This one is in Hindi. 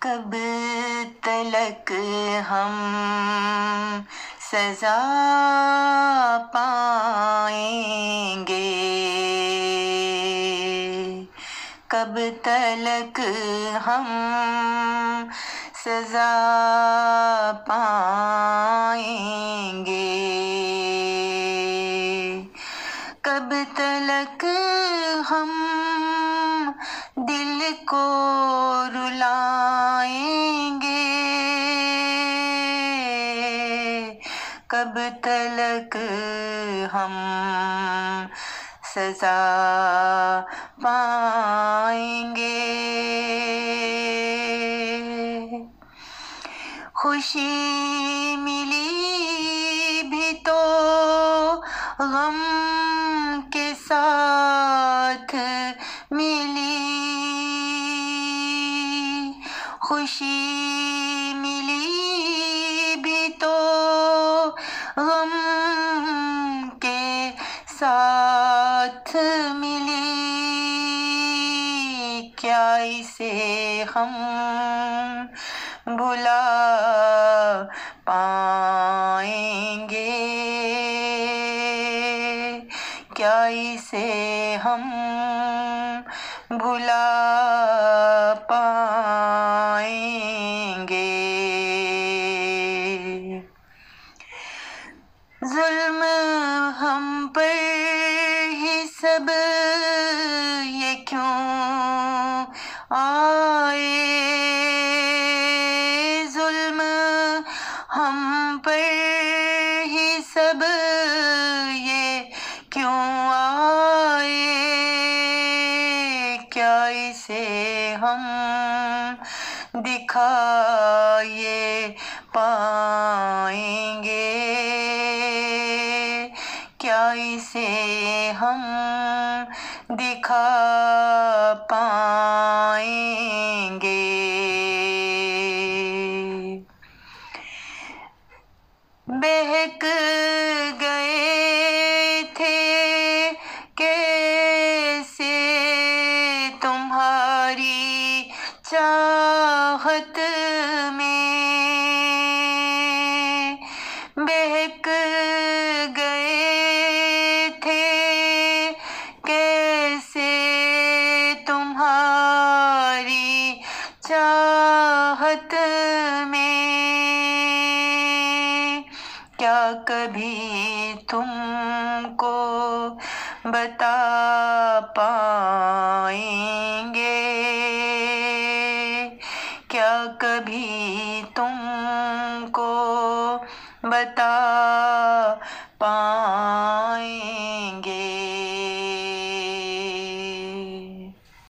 कब तलक हम सजा पाएंगे, कब तलक हम सजा पाएंगे, कब तलक हम दिल को रुलाएंगे, कब तलक हम सजा पाएंगे। खुशी मिली भी तो गम के साथ मिली, खुशी मिली भी तो गम के साथ मिली, क्या इसे हम भुला पाएंगे, क्या इसे हम भुला पाएंगे। जुल्म हम पर ही सब ये क्यों आए, जुल्म हम पर ही सब ये क्यों आए, क्या इसे हम दिखाए पाएंगे, क्या इसे हम दिखा पाएंगे। बहक गए थे कैसे तुम्हारी चाहत में, बहक गए थे कैसे तुम्हारी चाहत में, क्या कभी तुमको बता पाएंगे, क्या कभी तुमको बता पाएंगे।